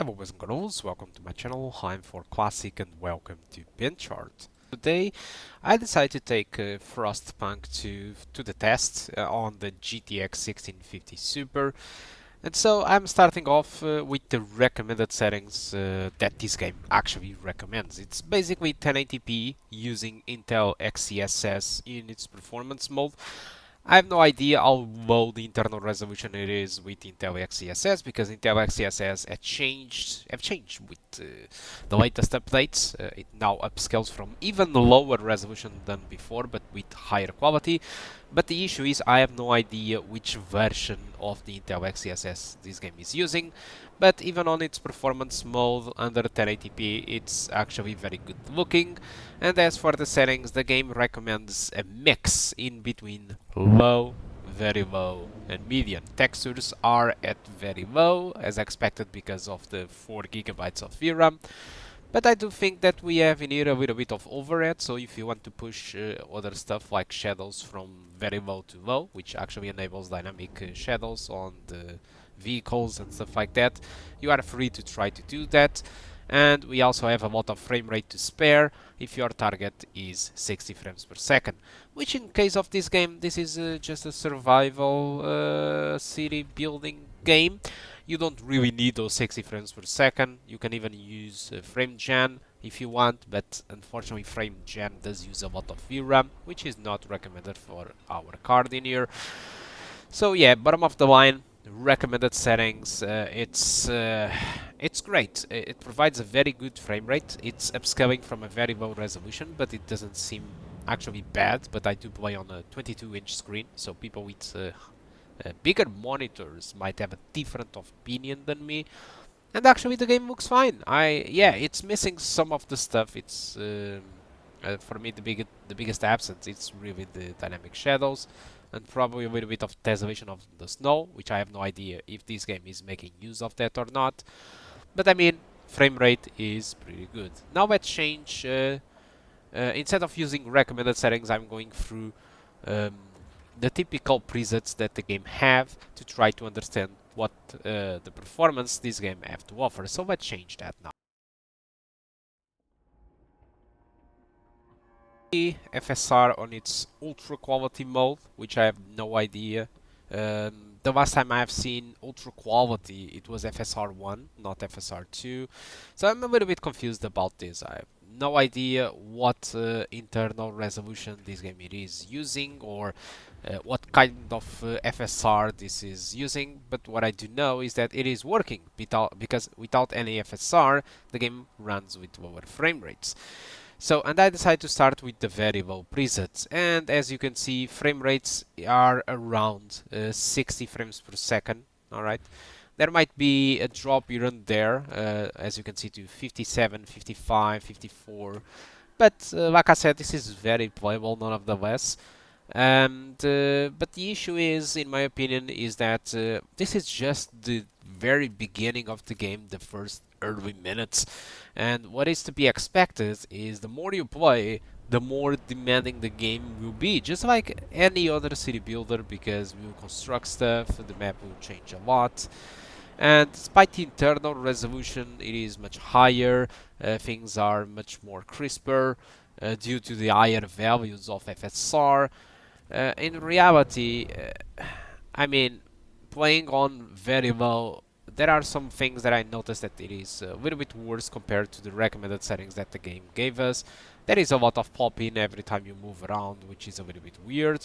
Hello boys and girls, welcome to my channel. I'm for Classic and welcome to BenchART. Today I decided to take Frostpunk to the test on the GTX 1650 Super. And so I'm starting off with the recommended settings that this game actually recommends. It's basically 1080p using Intel XeSS in its performance mode. I have no idea how low the internal resolution it is with Intel XeSS because Intel XeSS have changed with the latest updates. It now upscales from even lower resolution than before, but with higher quality. But the issue is I have no idea which version of the Intel XeSS this game is using. But even on its performance mode under 1080p, it's actually very good looking. And as for the settings, the game recommends a mix in between low, very low, and medium. Textures are at very low, as expected because of the 4 GB of VRAM. But I do think that we have in here a little bit of overhead, so if you want to push other stuff like shadows from very low to low, which actually enables dynamic shadows on the vehicles and stuff like that, you are free to try to do that. And we also have a lot of frame rate to spare if your target is 60 frames per second, which in case of this game, this is just a survival city building game. You don't really need those 60 frames per second. You can even use frame gen if you want, but unfortunately frame gen does use a lot of VRAM, which is not recommended for our card in here. So yeah, bottom of the line, recommended settings. It's great. It provides a very good frame rate. It's upscaling from a very low resolution, but it doesn't seem actually bad. But I do play on a 22-inch screen, so people with bigger monitors might have a different opinion than me. And actually, the game looks fine. Yeah, it's missing some of the stuff. It's for me the biggest absence. It's really the dynamic shadows and probably a little bit of tessellation of the snow, which I have no idea if this game is making use of that or not. But I mean, frame rate is pretty good. Now let's change. Instead of using recommended settings, I'm going through the typical presets that the game have to try to understand what the performance this game have to offer. So let's change that now. FSR on its ultra quality mode, which I have no idea. The last time I have seen ultra quality, it was FSR 1, not FSR 2. So I'm a little bit confused about this. I have no idea what internal resolution this game it is using or what kind of FSR this is using. But what I do know is that it is working because without any FSR, the game runs with lower frame rates. So, and I decided to start with the very low presets, and as you can see, frame rates are around 60 frames per second. Alright, there might be a drop here and there, as you can see, to 57, 55, 54, but like I said, this is very playable nonetheless. And but the issue is, in my opinion, is that this is just the very beginning of the game, the first early minutes, and what is to be expected is the more you play, the more demanding the game will be, just like any other city builder, because we will construct stuff, the map will change a lot. And despite the internal resolution, it is much higher, things are much more crisper due to the higher values of FSR. In reality, I mean, playing on very low, there are some things that I noticed that it is a little bit worse compared to the recommended settings that the game gave us. There is a lot of pop-in every time you move around, which is a little bit weird.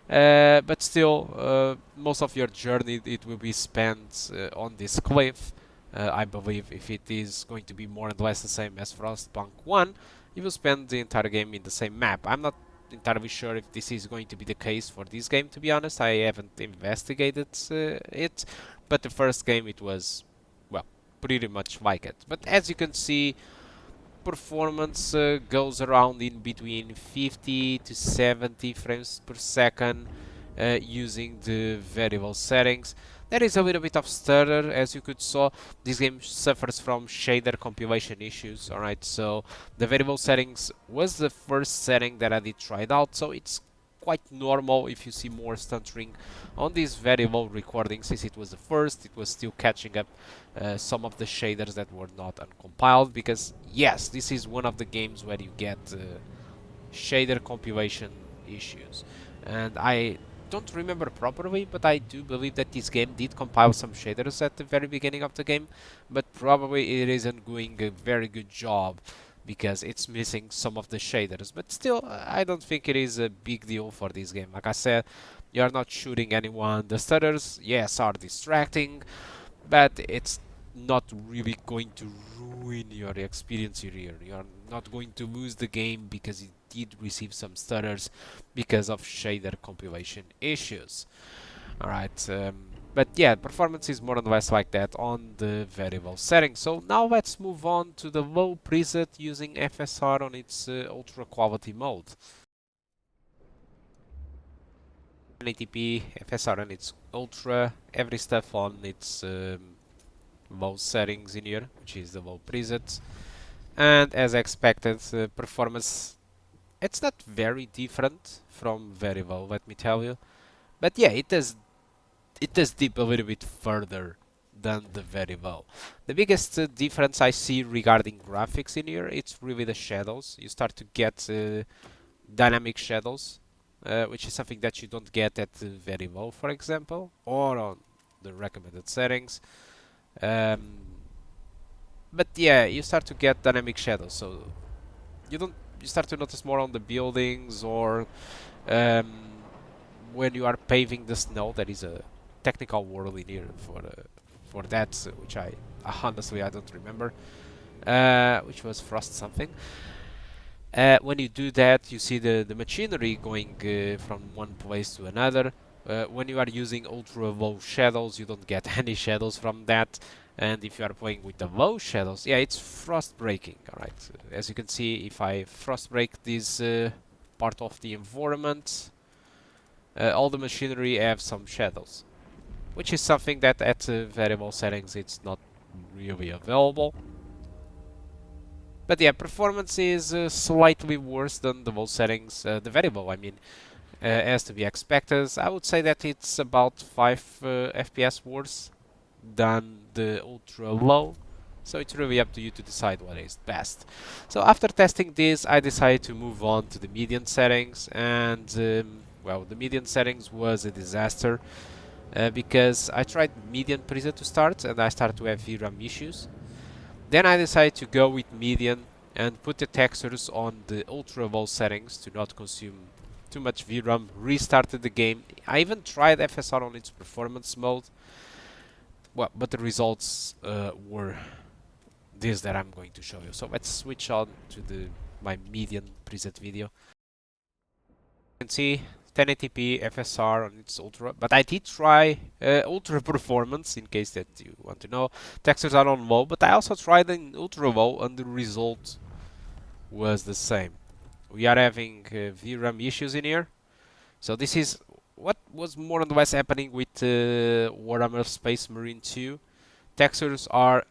But still, most of your journey it will be spent on this cliff. I believe if it is going to be more and less the same as Frostpunk 1, you will spend the entire game in the same map. I'm not entirely sure if this is going to be the case for this game, to be honest. I haven't investigated it, but the first game it was, well, pretty much like it. But as you can see, performance goes around in between 50 to 70 frames per second using the variable settings. There is a little bit of stutter, as you could saw. This game suffers from shader compilation issues, alright, so the variable settings was the first setting that I did try it out, so it's quite normal if you see more stuttering on this very low recording, since it was the first. It was still catching up some of the shaders that were not uncompiled, because yes, this is one of the games where you get shader compilation issues, and I don't remember properly, but I do believe that this game did compile some shaders at the very beginning of the game, but probably it isn't doing a very good job because it's missing some of the shaders. But still, I don't think it is a big deal for this game. Like I said, you are not shooting anyone. The stutters, yes, are distracting, but it's not really going to ruin your experience here. You're not going to lose the game because it did receive some stutters because of shader compilation issues. Alright, but yeah, performance is more or less like that on the variable settings. So now let's move on to the low preset using FSR on its ultra quality mode. 1080p, FSR on its ultra, every stuff on its low settings in here, which is the low preset. And as expected, performance, it's not very different from very low, let me tell you. But yeah, it does dip a little bit further than the very low. The biggest difference I see regarding graphics in here, it's really the shadows. You start to get dynamic shadows, which is something that you don't get at very low, for example, or on the recommended settings. But yeah, you start to get dynamic shadows, so you start to notice more on the buildings, or when you are paving the snow. There is a technical word in here for that, which I honestly I don't remember, which was frost something. When you do that, you see the machinery going from one place to another. When you are using ultra low shadows, you don't get any shadows from that. And if you are playing with the low shadows, yeah, it's frost breaking. Alright, as you can see, if I frost break this part of the environment, all the machinery have some shadows, which is something that at variable settings it's not really available. But yeah, performance is slightly worse than the low settings, the variable, I mean, as to be expected. I would say that it's about 5 FPS worse than the ultra low, so it's really up to you to decide what is best. So after testing this, I decided to move on to the median settings, and well, the median settings was a disaster because I tried median preset to start and I started to have VRAM issues. Then I decided to go with median and put the textures on the ultra low settings to not consume too much VRAM, restarted the game. I even tried FSR on its performance mode. Well, but the results were this that I'm going to show you. So let's switch on to my median preset video. You can see 1080p FSR on its ultra, but I did try ultra performance in case that you want to know. Textures are on low, but I also tried in ultra low and the result was the same. We are having VRAM issues in here. So this is what was more or less happening with Warhammer Space Marine 2. Textures are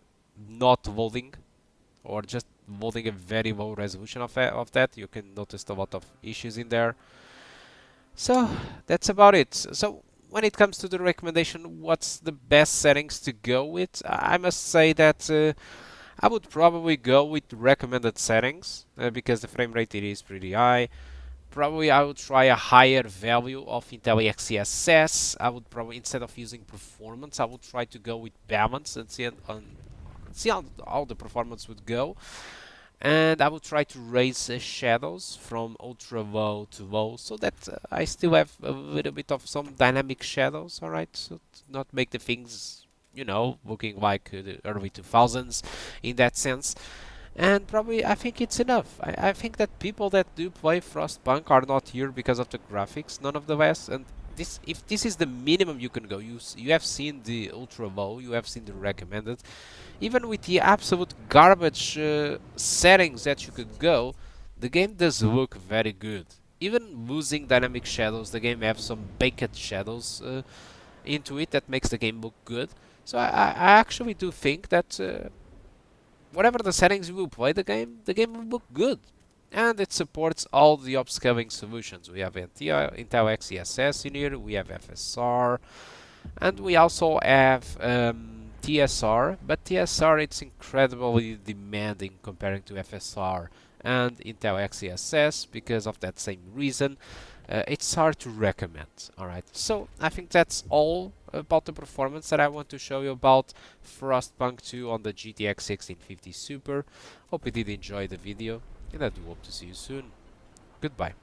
not loading, or just loading a very low resolution of that. You can notice a lot of issues in there. So that's about it. So when it comes to the recommendation, what's the best settings to go with? I must say that I would probably go with recommended settings because the frame rate it is pretty high. Probably I would try a higher value of Intel XeSS. I would probably, instead of using performance, I would try to go with balance and see how the performance would go. And I will try to raise shadows from ultra low to low, so that I still have a little bit of some dynamic shadows, alright, so to not make the things, you know, looking like the early 2000s in that sense. And probably I think it's enough. I think that people that do play Frostpunk are not here because of the graphics, none of the less, and if this is the minimum you can go, you have seen the ultra low, you have seen the recommended. Even with the absolute garbage settings that you could go, the game does look very good. Even losing dynamic shadows, the game has some baked shadows into it that makes the game look good. So I actually do think that whatever the settings you will play the game will look good. and it supports all the upscaling solutions. We have Intel XeSS in here, we have FSR, and we also have TSR, but TSR it's incredibly demanding comparing to FSR and Intel XeSS because of that same reason. It's hard to recommend. Alright, so I think that's all about the performance that I want to show you about Frostpunk 2 on the GTX 1650 Super. Hope you did enjoy the video, and I do hope to see you soon. Goodbye.